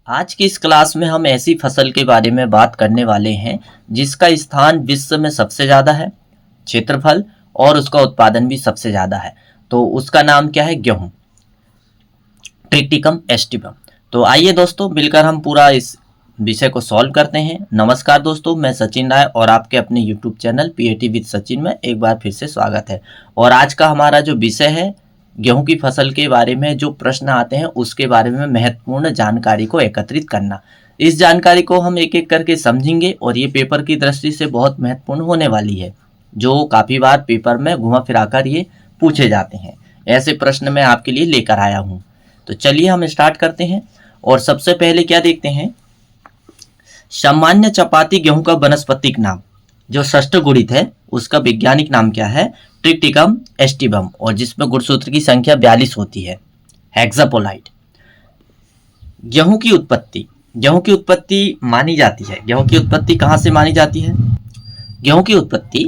आज की इस क्लास में हम ऐसी फसल के बारे में बात करने वाले हैं जिसका स्थान विश्व में सबसे ज़्यादा है, क्षेत्रफल और उसका उत्पादन भी सबसे ज़्यादा है। तो उसका नाम क्या है? गेहूं, ट्रिटिकम एस्टिवम। तो आइए दोस्तों मिलकर हम पूरा इस विषय को सॉल्व करते हैं। नमस्कार दोस्तों, मैं सचिन राय और आपके अपने YouTube channel PAT with Sachin में एक बार फिर से स्वागत है। और आज का हमारा जो विषय है गेहूं की फसल के बारे में जो प्रश्न आते हैं उसके बारे में महत्वपूर्ण जानकारी को एकत्रित करना। इस जानकारी को हम एक एक करके समझेंगे और ये पेपर की दृष्टि से बहुत महत्वपूर्ण होने वाली है, जो काफ़ी बार पेपर में घुमा फिराकर ये पूछे जाते हैं। ऐसे प्रश्न मैं आपके लिए लेकर आया हूँ। तो चलिए हम स्टार्ट करते हैं। और सबसे पहले क्या देखते हैं, सामान्य चपाती गेहूं का वानस्पतिक नाम जो षष्ठगुणित है उसका वैज्ञानिक नाम क्या है? ट्रिटिकम एस्टिवम, और जिसमें गुणसूत्र की संख्या 42 होती है, हेक्सापोलाइट। गेहूं की उत्पत्ति मानी जाती है। गेहूं की उत्पत्ति कहाँ से मानी जाती है? गेहूं की उत्पत्ति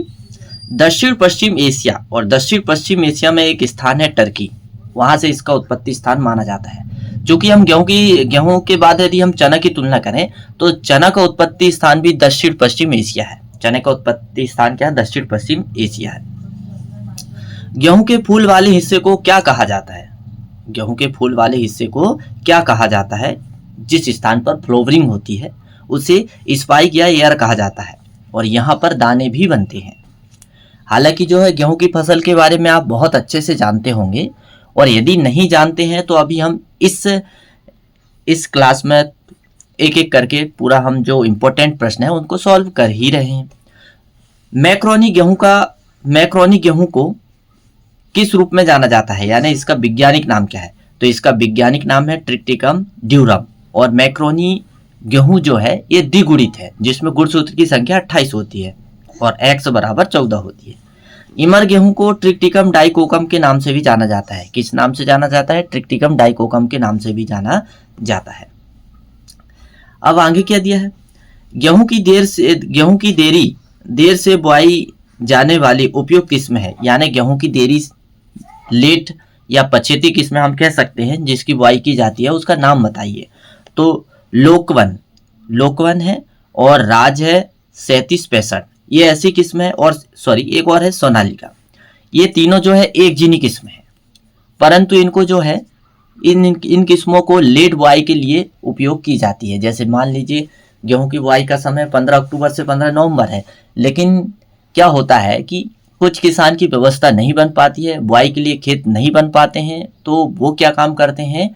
दक्षिण पश्चिम एशिया, और दक्षिण पश्चिम एशिया में एक स्थान है टर्की, वहां से इसका उत्पत्ति स्थान माना जाता है। क्योंकि हम गेहूं के बाद यदि हम चना की तुलना करें तो चना का उत्पत्ति स्थान भी दक्षिण पश्चिम एशिया है। चने का उत्पत्ति स्थान क्या है? दक्षिण पश्चिम एशिया है। गेहूं के फूल वाले हिस्से को क्या कहा जाता है? गेहूं के फूल वाले हिस्से को क्या कहा जाता है? जिस स्थान पर फ्लोवरिंग होती है उसे स्पाइक या एयर कहा जाता है, और यहाँ पर दाने भी बनते हैं। हालांकि जो है गेहूं की फसल के बारे में आप बहुत अच्छे से जानते होंगे, और यदि नहीं जानते हैं तो अभी हम इस क्लास में एक एक करके पूरा हम जो इम्पोर्टेंट प्रश्न है उनको सॉल्व कर ही रहे हैं। मैक्रोनी गेहूं को किस रूप में जाना जाता है, यानी इसका वैज्ञानिक नाम क्या है? तो इसका वैज्ञानिक नाम है ट्रिटिकम ड्यूरम। और मैक्रोनी गेहूं जो है ये द्विगुणित है, जिसमें गुणसूत्र की संख्या 28 होती है और x बराबर 14 होती है। इमर गेहूं को ट्रिटिकम डाइकोकम के नाम से भी जाना जाता है। किस नाम से जाना जाता है? ट्रिटिकम डाइकोकम के नाम से भी जाना जाता है। अब आगे क्या दिया है? गेहूं की देर से बुआई जाने वाली उपयुक्त किस्म है, यानी गेहूं की देरी लेट या पछेती किस्म हम कह सकते हैं जिसकी बुआई की जाती है, उसका नाम बताइए। तो लोकवन है, और राज है 3765, ये ऐसी किस्म है। और एक और है सोनालिका। ये तीनों जो है एक जीनी किस्म है, परंतु इनको जो है इन किस्मों को लेट बुआई के लिए उपयोग की जाती है। जैसे मान लीजिए गेहूं की बुआई का समय 15 अक्टूबर से 15 नवंबर है, लेकिन क्या होता है कि कुछ किसान की व्यवस्था नहीं बन पाती है, बुआई के लिए खेत नहीं बन पाते हैं, तो वो क्या काम करते हैं,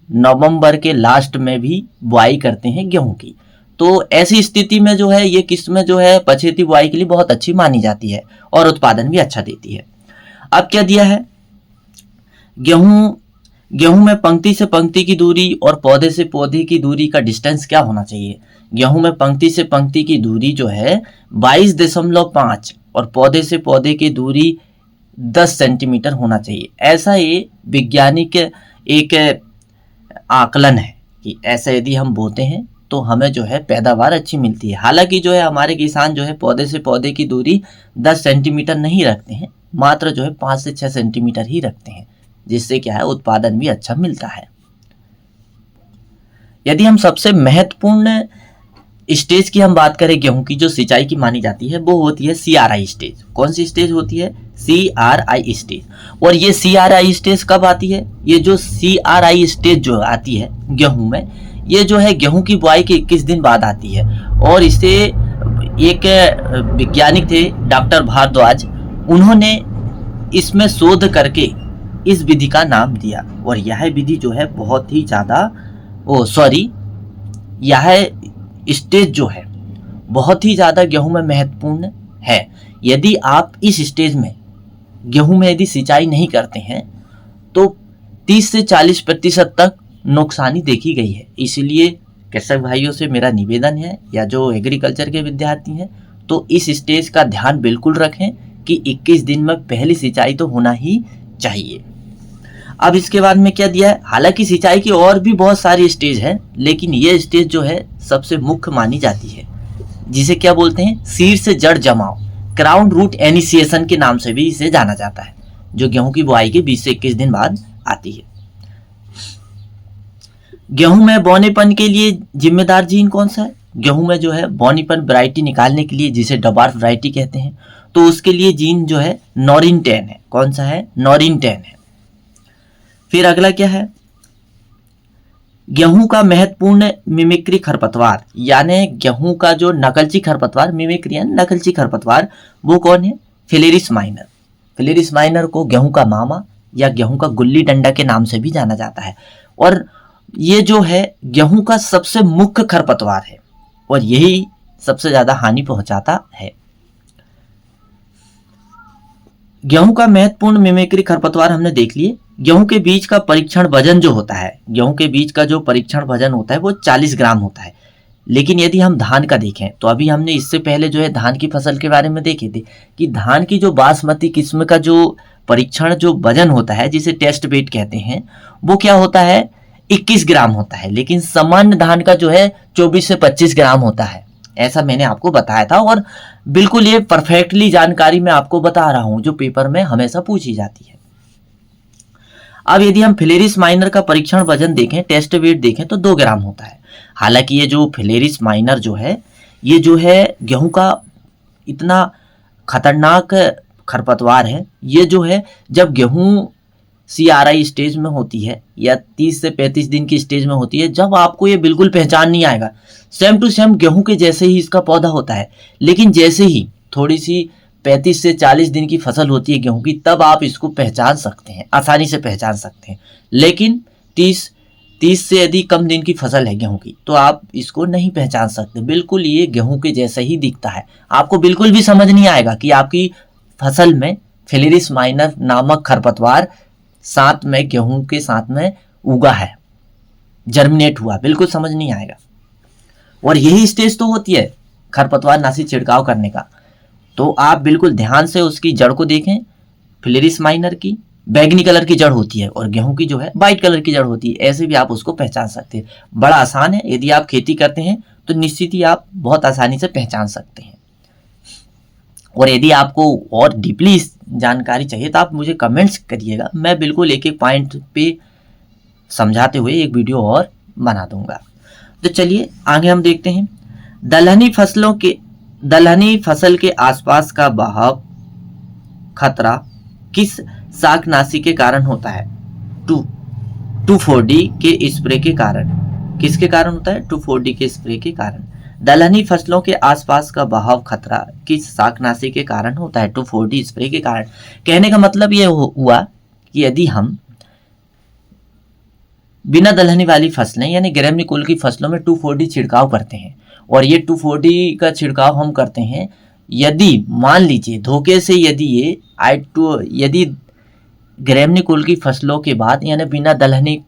नवंबर के लास्ट में भी बुआई करते हैं गेहूं की। तो ऐसी स्थिति में जो है ये किस्म जो है पछेती बुआई के लिए बहुत अच्छी मानी जाती है और उत्पादन भी अच्छा देती है। अब क्या दिया है? गेहूं में पंक्ति से पंक्ति की दूरी और पौधे से पौधे की दूरी का डिस्टेंस क्या होना चाहिए? गेहूं में पंक्ति से पंक्ति की दूरी जो है 22.5 और पौधे से पौधे की दूरी 10 सेंटीमीटर होना चाहिए। ऐसा ये वैज्ञानिक एक आकलन है कि ऐसा यदि हम बोते हैं तो हमें जो है पैदावार अच्छी मिलती है। हालांकि जो है हमारे किसान जो है पौधे से पौधे की दूरी 10 सेंटीमीटर नहीं रखते हैं, मात्र जो है 5 से 6 सेंटीमीटर ही रखते हैं, जिससे क्या है उत्पादन भी अच्छा मिलता है। यदि हम सबसे महत्वपूर्ण स्टेज की हम बात करें गेहूं की जो सिंचाई की मानी जाती है, वो होती है CRI स्टेज। कौन सी स्टेज होती है? CRI stage. और ये CRI स्टेज कब आती है? ये जो CRI स्टेज जो आती है गेहूं में, ये जो है गेहूं की बुआई के 21 दिन बाद आती है। और इसे एक वैज्ञानिक थे डॉक्टर भारद्वाज, उन्होंने इसमें शोध करके इस विधि का नाम दिया। और यह विधि जो है बहुत ही ज़्यादा यह स्टेज जो है बहुत ही ज़्यादा गेहूं में महत्वपूर्ण है। यदि आप इस स्टेज में गेहूं में यदि सिंचाई नहीं करते हैं तो 30 से 40% तक नुकसानी देखी गई है। इसलिए कृषक भाइयों से मेरा निवेदन है, या जो एग्रीकल्चर के विद्यार्थी हैं, तो इस स्टेज का ध्यान बिल्कुल रखें कि 21 दिन में पहली सिंचाई तो होना ही चाहिए। अब इसके बाद में क्या दिया है? हालांकि सिंचाई की और भी बहुत सारी स्टेज है, लेकिन ये स्टेज जो है सबसे मुख्य मानी जाती है, जिसे क्या बोलते हैं? सीड से जड़ जमाव, क्राउन रूट इनिशिएशन के नाम से भी इसे जाना जाता है, जो गेहूं की बुआई के 20 से 21 दिन बाद आती है। गेहूं में बौनेपन के लिए जिम्मेदार जीन कौन सा है? गेहूं में जो है बौनेपन वैरायटी निकालने के लिए, जिसे डबार्फ वैरायटी कहते हैं, तो उसके लिए जीन जो है नॉरिन-10 है। कौन सा है? नॉरिन-10 है। फिर अगला क्या है? गेहूं का महत्वपूर्ण मिमिक्री खरपतवार, यानी गेहूं का जो नकलची खरपतवार, मिमिक्री यानी नकलची खरपतवार, वो कौन है? फिलेरिस माइनर। फिलेरिस माइनर को गेहूं का मामा या गेहूं का गुल्ली डंडा के नाम से भी जाना जाता है, और ये जो है गेहूं का सबसे मुख्य खरपतवार है और यही सबसे ज्यादा हानि पहुंचाता है। गेहूं का महत्वपूर्ण मिमिक्री खरपतवार हमने देख लिए। गेहूं के बीज का परीक्षण वजन जो होता है, गेहूं के बीज का जो परीक्षण वजन होता है वो 40 ग्राम होता है। लेकिन यदि हम धान का देखें तो अभी हमने इससे पहले जो है धान की फसल के बारे में देखे थे कि धान की जो बासमती किस्म का जो परीक्षण जो वजन होता है, जिसे टेस्ट वेट कहते हैं, वो क्या होता है? 21 ग्राम होता है। लेकिन सामान्य धान का जो है 24 से 25 ग्राम होता है। ऐसा मैंने आपको बताया था और बिल्कुल ये परफेक्टली जानकारी मैं आपको बता रहा हूं जो पेपर में हमेशा पूछी जाती है। अब यदि हम फिलेरिस माइनर का परीक्षण वजन देखें, टेस्ट वेट देखें, तो 2 ग्राम होता है। हालांकि ये जो फिलेरिस माइनर जो है, ये जो है गेहूं का इतना खतरनाक खरपतवार है। ये जो है जब गेहूं CRI स्टेज में होती है या 30 से 35 दिन की स्टेज में होती है, जब आपको ये बिल्कुल पहचान नहीं आएगा, सेम टू सेम गेहूं के जैसे ही इसका पौधा होता है। लेकिन जैसे ही थोड़ी सी 35 से 40 दिन की फसल होती है गेहूं की, तब आप इसको पहचान सकते हैं, आसानी से पहचान सकते हैं। लेकिन 30 से यदि कम दिन की फसल है गेहूं की, तो आप इसको नहीं पहचान सकते। बिल्कुल ये गेहूं के जैसे ही दिखता है। आपको बिल्कुल भी समझ नहीं आएगा कि आपकी फसल में फिलेरिस माइनर नामक खरपतवार साथ में गेहूं के साथ में उगा है, जर्मिनेट हुआ, बिल्कुल समझ नहीं आएगा। और यही स्टेज तो होती है खरपतवार नाशी छिड़काव करने का। तो आप बिल्कुल ध्यान से उसकी जड़ को देखें। फिलेरिस माइनर की बैंगनी कलर की जड़ होती है और गेहूं की जो है व्हाइट कलर की जड़ होती है। ऐसे भी आप उसको पहचान सकते हैं। बड़ा आसान है, यदि आप खेती करते हैं तो निश्चित ही आप बहुत आसानी से पहचान सकते हैं। और यदि आपको और डीपली जानकारी चाहिए तो आप मुझे कमेंट्स करिएगा, मैं बिल्कुल एक एक पॉइंट पे समझाते हुए एक वीडियो और बना दूंगा। तो चलिए आगे हम देखते हैं। दलहनी फसल के आसपास का बहाव खतरा किस शाकनाशी के कारण होता है? 2,4-D के स्प्रे के कारण। किसके कारण होता है? 2,4-D के स्प्रे के कारण। दलहनी फसलों के आसपास का बहाव खतरा किस शाकनाशी के कारण होता है? 2,4-D स्प्रे के कारण। कहने का मतलब ये हुआ कि यदि हम बिना दलहनी वाली फसलें यानी ग्रामीण कुल की फसलों में 2,4-D छिड़काव करते हैं, और ये 2,4-D का छिड़काव हम करते हैं यदि मान लीजिए धोखे से यदि ग्रामीण कुल की फसलों के बाद यानी बिना दलहनी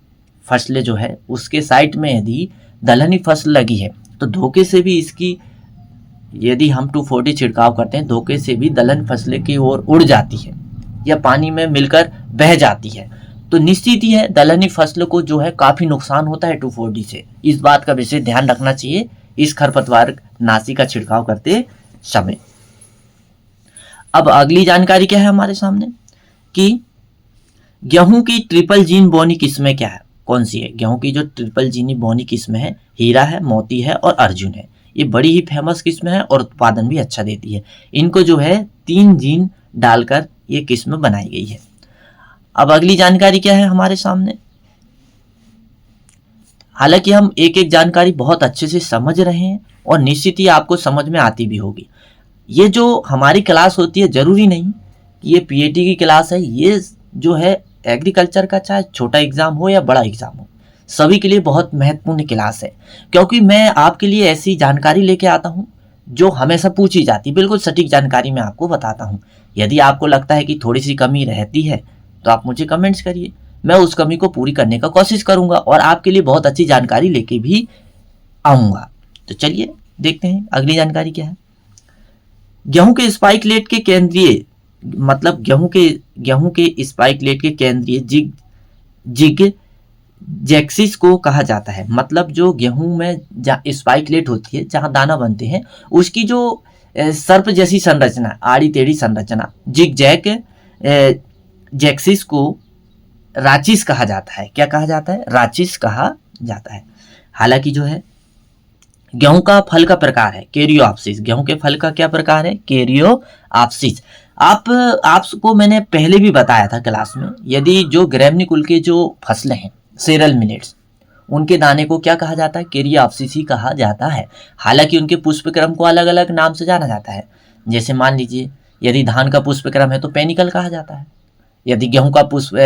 फसलें जो है उसके साइड में यदि दलहनी फसल लगी है, तो धोखे से भी इसकी यदि हम 2,4-D छिड़काव करते हैं, धोखे से भी दलहन फसलें की ओर उड़ जाती है या पानी में मिलकर बह जाती है। तो निश्चित ही है दलहनी फसल को जो है काफी नुकसान होता है 2,4-D से। इस बात का विशेष ध्यान रखना चाहिए इस खरपतवार नाशी का छिड़काव करते समय। अब अगली जानकारी क्या है हमारे सामने कि गेहूं की ट्रिपल जीन बोनी किस्में क्या है? कौन सी है? गेहूं की जो ट्रिपल जीनी बोनी किस्में है, हीरा है, मोती है और अर्जुन है। ये बड़ी ही फेमस किस्म है और उत्पादन भी अच्छा देती है। इनको जो है 3 जीन डालकर ये किस्म बनाई गई है। अब अगली जानकारी क्या है हमारे सामने? हालांकि हम एक एक जानकारी बहुत अच्छे से समझ रहे हैं और निश्चित ही आपको समझ में आती भी होगी। ये जो हमारी क्लास होती है, जरूरी नहीं कि ये पीएटी की क्लास है। ये जो है एग्रीकल्चर का चाहे छोटा एग्जाम हो या बड़ा एग्जाम हो, सभी के लिए बहुत महत्वपूर्ण क्लास है, क्योंकि मैं आपके लिए ऐसी जानकारी लेके आता हूँ जो हमेशा पूछी जाती है। बिल्कुल सटीक जानकारी मैं आपको बताता हूँ। यदि आपको लगता है कि थोड़ी सी कमी रहती है तो आप मुझे कमेंट्स करिए, मैं उस कमी को पूरी करने का कोशिश करूंगा और आपके लिए बहुत अच्छी जानकारी लेके भी आऊंगा। तो चलिए देखते हैं अगली जानकारी क्या है। गेहूं के स्पाइकलेट के केंद्रीय मतलब गेहूं के स्पाइकलेट के केंद्रीय जिग जैक्सिस को कहा जाता है। मतलब जो गेहूं में स्पाइकलेट होती है, जहां दाना बनते हैं, उसकी जो सर्प जैसी संरचना, आड़ी टेढ़ी संरचना, जिग जैक्सिस को राचिस कहा जाता है। क्या कहा जाता है? राचिस कहा जाता है। हालांकि जो है गेहूं का फल का प्रकार है कैरियोप्सिस। गेहूं के फल का क्या प्रकार है? कैरियोप्सिस। आपको मैंने पहले भी बताया था क्लास में, यदि जो ग्रैमनी कुल के जो फसलें हैं सेरल मिलेट्स, उनके दाने को क्या कहा जाता है? कैरियोप्सिस ही कहा जाता है। हालांकि उनके पुष्पक्रम को अलग अलग नाम से जाना जाता है। जैसे मान लीजिए यदि धान का पुष्पक्रम है तो पेनिकल कहा जाता है, यदि गेहूं का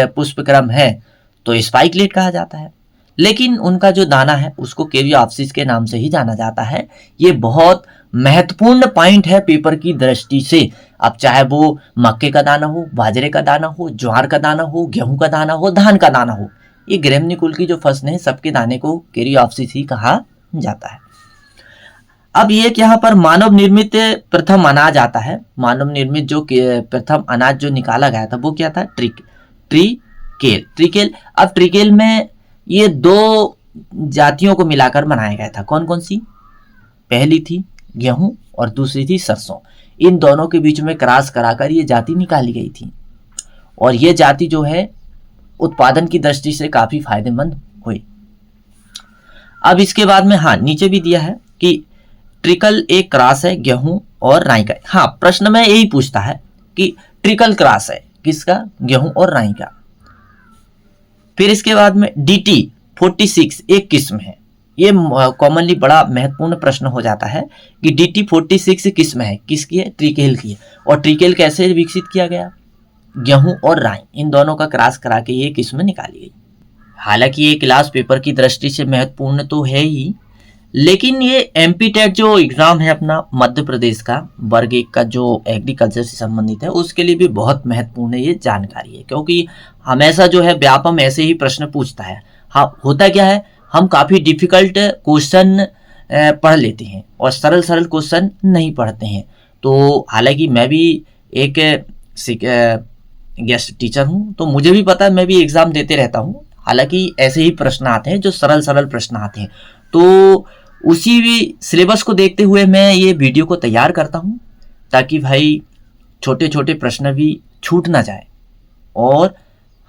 पुष्पक्रम है तो स्पाइकलेट कहा जाता है, लेकिन उनका जो दाना है उसको कैरियोप्सिस के नाम से ही जाना जाता है। ये बहुत महत्वपूर्ण पॉइंट है पेपर की दृष्टि से। अब चाहे वो मक्के का दाना हो, बाजरे का दाना हो, ज्वार का दाना हो, गेहूं का दाना हो, धान का दाना हो, ये ग्रैमनी कुल की जो फसलें हैं सबके दाने को कैरियोप्सिस ही कहा जाता है। अब ये यहाँ पर मानव निर्मित प्रथम अनाज आता है। मानव निर्मित जो प्रथम अनाज जो निकाला गया था वो क्या था? ट्रिकेल। अब ट्रिकेल में ये दो जातियों को मिलाकर बनाया गया था। कौन कौन सी? पहली थी गेहूं और दूसरी थी सरसों। इन दोनों के बीच में क्रॉस कराकर ये जाति निकाली गई थी और ये जाति जो है उत्पादन की दृष्टि से काफी फायदेमंद हुई। अब इसके बाद में नीचे भी दिया है कि ट्रिकल एक क्रॉस है गेहूं और राई का। प्रश्न में यही पूछता है कि ट्रिकल क्रॉस है किसका? गेहूं और राई का। फिर इसके बाद में DT46 एक किस्म है। ये कॉमनली बड़ा महत्वपूर्ण प्रश्न हो जाता है कि DT46 किस्म है किसकी है? ट्रिकेल की है। और ट्रिकेल कैसे विकसित किया गया? गेहूं और राई इन दोनों का क्रॉस करा के ये किस्म निकाली गई। हालांकि ये क्लास पेपर की दृष्टि से महत्वपूर्ण तो है ही, लेकिन ये MP-TET जो एग्जाम है अपना मध्य प्रदेश का वर्ग 1 का जो एग्रीकल्चर से संबंधित है उसके लिए भी बहुत महत्वपूर्ण ये जानकारी है, क्योंकि हमेशा जो है व्यापम ऐसे ही प्रश्न पूछता है। होता क्या है, हम काफ़ी डिफिकल्ट क्वेश्चन पढ़ लेते हैं और सरल सरल क्वेश्चन नहीं पढ़ते हैं। तो हालांकि मैं भी एक गेस्ट टीचर हूँ तो मुझे भी पता है, मैं भी एग्ज़ाम देते रहता हूँ। हालांकि ऐसे ही प्रश्न आते हैं जो सरल सरल प्रश्न आते हैं, तो उसी भी सिलेबस को देखते हुए मैं ये वीडियो को तैयार करता हूँ ताकि भाई छोटे छोटे प्रश्न भी छूट ना जाए। और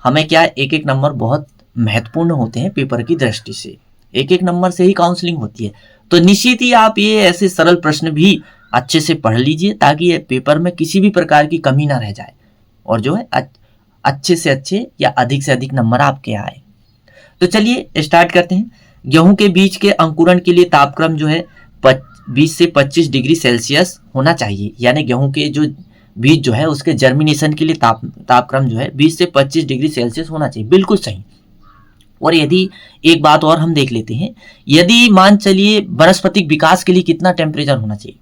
हमें क्या एक एक नंबर बहुत महत्वपूर्ण होते हैं पेपर की दृष्टि से, एक एक नंबर से ही काउंसलिंग होती है। तो निश्चित ही आप ये ऐसे सरल प्रश्न भी अच्छे से पढ़ लीजिए ताकि ये पेपर में किसी भी प्रकार की कमी ना रह जाए और जो है अच्छे से अच्छे या अधिक से अधिक नंबर आपके आए। तो चलिए स्टार्ट करते हैं। गेहूं के बीज के अंकुरण के लिए तापक्रम जो है 20 से 25 डिग्री सेल्सियस होना चाहिए। यानी गेहूं के जो बीज जो है उसके जर्मिनेशन के लिए तापक्रम जो है 20 से 25 डिग्री सेल्सियस होना चाहिए। बिल्कुल सही। और यदि एक बात और हम देख लेते हैं, यदि मान चलिए वनस्पतिक विकास के लिए कितना टेम्परेचर होना चाहिए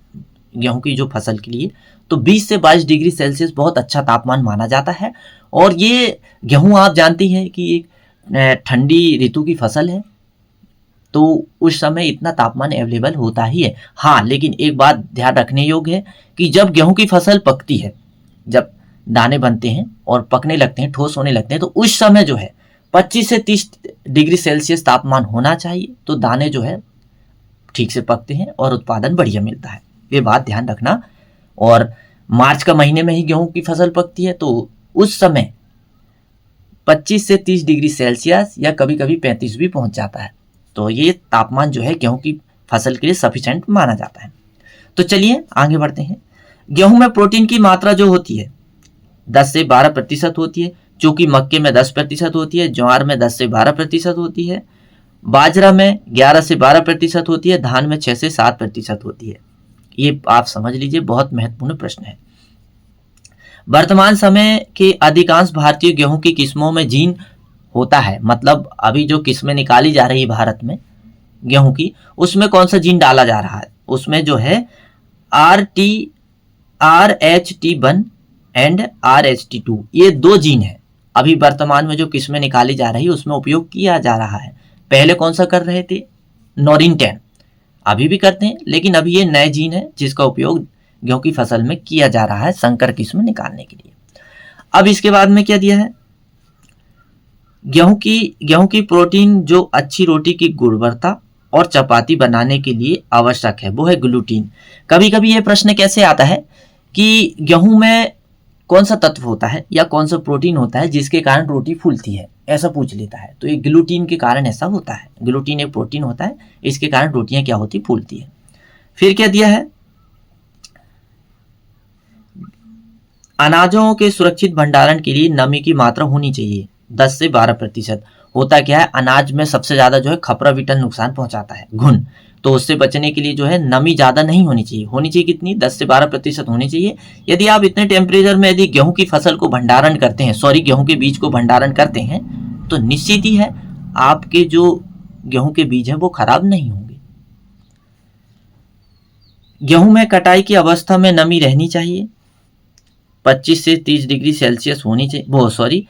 गेहूं की जो फसल के लिए, तो 20 से 22 डिग्री सेल्सियस बहुत अच्छा तापमान माना जाता है। और ये गेहूं आप जानते हैं कि एक ठंडी ऋतु की फसल है, तो उस समय इतना तापमान अवेलेबल होता ही है। लेकिन एक बात ध्यान रखने योग्य है कि जब गेहूं की फसल पकती है, जब दाने बनते हैं और पकने लगते हैं, ठोस होने लगते हैं, तो उस समय जो है 25 से 30 डिग्री सेल्सियस तापमान होना चाहिए। तो दाने जो है ठीक से पकते हैं और उत्पादन बढ़िया मिलता है। ये बात ध्यान रखना। और मार्च का महीने में ही गेहूं की फसल पकती है, तो उस समय 25 से 30 डिग्री सेल्सियस या कभी कभी 35 भी पहुंच जाता है। तो ये तापमान जो है गेहूं की फसल के लिए सफिशिएंट माना जाता है। तो चलिए आगे बढ़ते हैं। गेहूं में प्रोटीन की मात्रा जो होती है 10 से 12% होती है, जो कि मक्के में 10% होती है, ज्वार में 10 से 12% होती है, बाजरा में 11 से 12% होती है, धान में 6 से 7% होती है। ये आप समझ लीजिए, बहुत महत्वपूर्ण प्रश्न है। वर्तमान समय के अधिकांश भारतीय गेहूं की किस्मों में जीन होता है, मतलब अभी जो किस्में निकाली जा रही है भारत में गेहूं की, उसमें कौन सा जीन डाला जा रहा है? उसमें जो है RH1 एंड RH2 ये दो जीन है अभी वर्तमान में जो किस्में निकाली जा रही है उसमें उपयोग किया जा रहा है। पहले कौन सा कर रहे थे? नॉरिन 10, अभी भी करते हैं, लेकिन अभी ये नए जीन है जिसका उपयोग गेहूं की फसल में किया जा रहा है संकर किस्म निकालने के लिए। अब इसके बाद में क्या दिया है? गेहूं की प्रोटीन जो अच्छी रोटी की गुणवत्ता और चपाती बनाने के लिए आवश्यक है वो है ग्लूटीन। कभी कभी ये प्रश्न कैसे आता है कि गेहूं में कौन सा तत्व होता है या कौन सा प्रोटीन होता है जिसके कारण रोटी फूलती है ऐसा पूछ लेता है। तो ये ग्लूटीन के कारण ऐसा होता है। ग्लूटीन एक प्रोटीन होता है, इसके कारण रोटियां क्या होती, फूलती है। फिर क्या दिया है, अनाजों के सुरक्षित भंडारण के लिए नमी की मात्रा होनी चाहिए 10 से 12%। होता क्या है, अनाज में सबसे ज्यादा जो है खपरा बीटल नुकसान पहुंचाता है, घुन। तो उससे बचने के लिए जो है नमी ज्यादा नहीं होनी चाहिए। होनी चाहिए कितनी, 10 से 12% होनी चाहिए। यदि आप इतने टेम्परेचर में यदि गेहूं की फसल को भंडारण करते हैं, गेहूं के बीज को भंडारण करते हैं, तो निश्चित ही है आपके जो गेहूं के बीज हैं वो खराब नहीं होंगे। गेहूं में कटाई की अवस्था में नमी रहनी चाहिए 25 से 30 डिग्री सेल्सियस होनी चाहिए,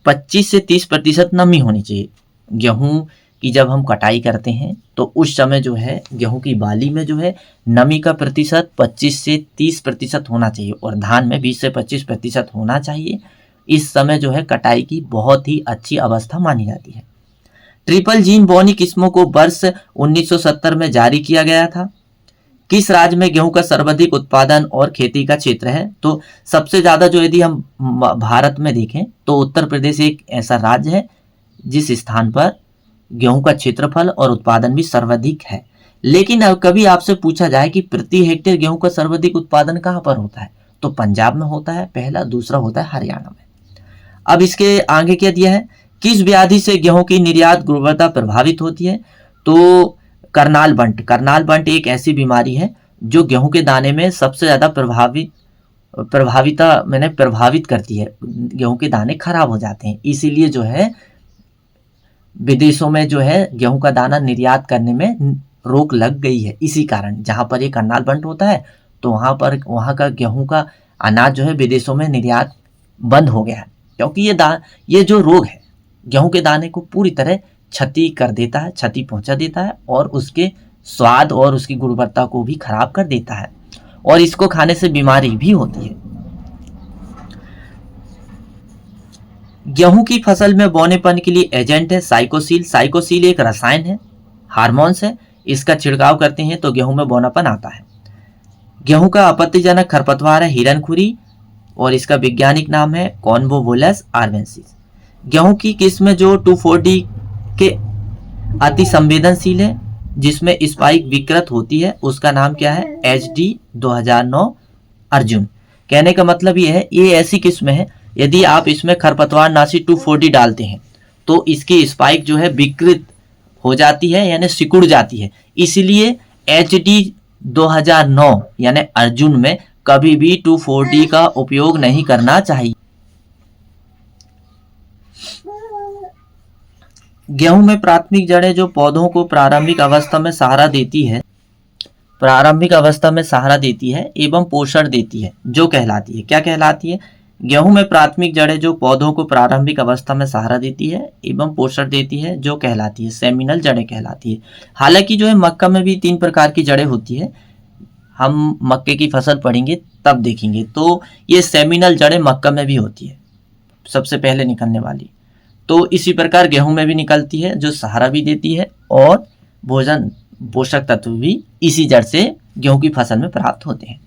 25 से 30% नमी होनी चाहिए। गेहूं की जब हम कटाई करते हैं तो उस समय जो है गेहूं की बाली में जो है नमी का प्रतिशत 25 से 30% होना चाहिए और धान में 20 से 25% होना चाहिए। इस समय जो है कटाई की बहुत ही अच्छी अवस्था मानी जाती है। ट्रिपल जीन बोनी किस्मों को वर्ष 1970 में जारी किया गया था। किस राज्य में गेहूं का सर्वाधिक उत्पादन और खेती का क्षेत्र है, तो सबसे ज्यादा जो यदि हम भारत में देखें तो उत्तर प्रदेश एक ऐसा राज्य है जिस स्थान पर गेहूं का क्षेत्रफल और उत्पादन भी सर्वाधिक है। लेकिन अब कभी आपसे पूछा जाए कि प्रति हेक्टेयर गेहूं का सर्वाधिक उत्पादन कहां पर होता है, तो पंजाब में होता है पहला, दूसरा होता है हरियाणा में। अब इसके आगे क्या दिया है, किस व्याधि से गेहूं की निर्यात गुणवत्ता प्रभावित होती है, तो करनाल बंट एक ऐसी बीमारी है जो गेहूं के दाने में सबसे ज्यादा प्रभावित करती है। गेहूं के दाने खराब हो जाते हैं, इसीलिए जो है विदेशों में जो है गेहूं का दाना निर्यात करने में रोक लग गई है। इसी कारण जहां पर ये करनाल बंट होता है तो वहां का गेहूं का अनाज जो है विदेशों में निर्यात बंद हो गया है, क्योंकि ये जो रोग है गेहूं के दाने को पूरी तरह क्षति कर देता है, क्षति पहुंचा देता है और उसके स्वाद और उसकी गुणवत्ता को भी खराब कर देता है और इसको खाने से बीमारी भी होती है। गेहूं की फसल में बोनेपन के लिए एजेंट है साइकोसील एक रसायन है, हार्मोन्स है। इसका छिड़काव करते हैं तो गेहूं में बोनापन आता है। गेहूं का आपत्तिजनक खरपतवार है हिरनखुरी और इसका वैज्ञानिक नाम है कॉन्वोवोलस आर्वेंसिस। गेहूं की किस्म जो 2,4-D के अति संवेदनशील है, जिसमें स्पाइक विकृत होती है, उसका नाम क्या है, HD 2009 अर्जुन। कहने का मतलब ये है, ये ऐसी किस्म है यदि आप इसमें खरपतवार नाशी 2,4-D डालते हैं तो इसकी स्पाइक जो है विकृत हो जाती है, यानी सिकुड़ जाती है। इसलिए HD 2009 यानी अर्जुन में कभी भी 2,4-D का उपयोग नहीं करना चाहिए। गेहूं में प्राथमिक जड़ें जो पौधों को प्रारंभिक अवस्था में सहारा देती है एवं पोषण देती है, जो कहलाती है, क्या कहलाती है, गेहूं में प्राथमिक जड़ें जो पौधों को प्रारंभिक अवस्था में सहारा देती है एवं पोषण देती है, जो कहलाती है सेमिनल जड़ें कहलाती है। हालांकि जो है मक्का में भी 3 प्रकार की जड़ें होती है, हम मक्के की फसल पढ़ेंगे तब देखेंगे। तो ये सेमिनल जड़ें मक्का में भी होती है, सबसे पहले निकलने वाली। तो इसी प्रकार गेहूं में भी निकलती है, जो सहारा भी देती है और पोषक तत्व भी इसी जड़ से गेहूं की फसल में प्राप्त होते हैं।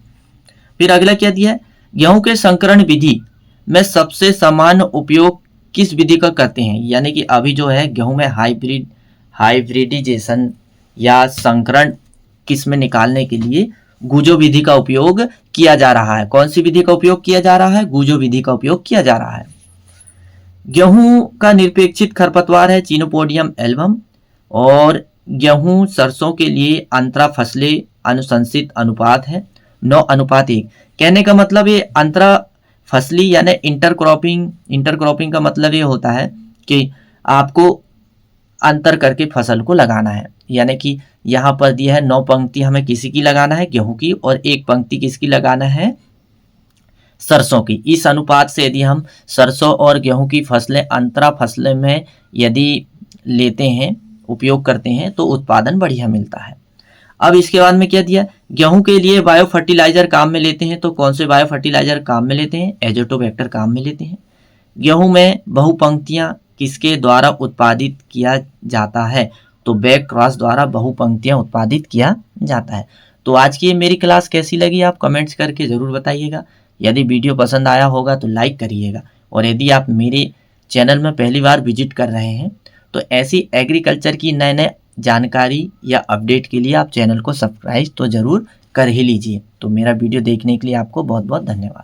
फिर अगला क्या दिया है, गेहूं के संकरण विधि में सबसे सामान्य उपयोग किस विधि का करते हैं, यानी कि अभी जो है गेहूं में हाइब्रिडाइजेशन या संकरण किस्में निकालने के लिए गूजो विधि का उपयोग किया जा रहा है। कौन सी विधि का उपयोग किया जा रहा है, गूजो विधि का उपयोग किया जा रहा है। गेहूं का निरपेक्षित खरपतवार है चिनोपोडियम एल्बम और गेहूं सरसों के लिए अंतरा फसलें अनुशंसित अनुपात है 9:1। कहने का मतलब ये अंतरा फसली यानी इंटरक्रॉपिंग का मतलब ये होता है कि आपको अंतर करके फसल को लगाना है, यानी कि यहाँ पर दिया है 9 पंक्ति हमें किसी की लगाना है गेहूं की और 1 पंक्ति किसकी लगाना है, सरसों की। इस अनुपात से यदि हम सरसों और गेहूं की फसलें अंतरा फसलें में यदि लेते हैं, उपयोग करते हैं, तो उत्पादन बढ़िया मिलता है। अब इसके बाद में क्या दिया, गेहूं के लिए बायो फर्टिलाइजर काम में लेते हैं, तो कौन से बायो फर्टिलाइजर काम में लेते हैं, एजोटोबैक्टर काम में लेते हैं। गेहूं में बहुपंक्तियां किसके द्वारा उत्पादित किया जाता है, तो बैक क्रॉस द्वारा बहुपंक्तियां उत्पादित किया जाता है। तो आज की ये मेरी क्लास कैसी लगी आप कमेंट्स करके ज़रूर बताइएगा। यदि वीडियो पसंद आया होगा तो लाइक करिएगा और यदि आप मेरे चैनल में पहली बार विजिट कर रहे हैं तो ऐसी एग्रीकल्चर की नए नए जानकारी या अपडेट के लिए आप चैनल को सब्सक्राइब तो ज़रूर कर ही लीजिए। तो मेरा वीडियो देखने के लिए आपको बहुत बहुत धन्यवाद।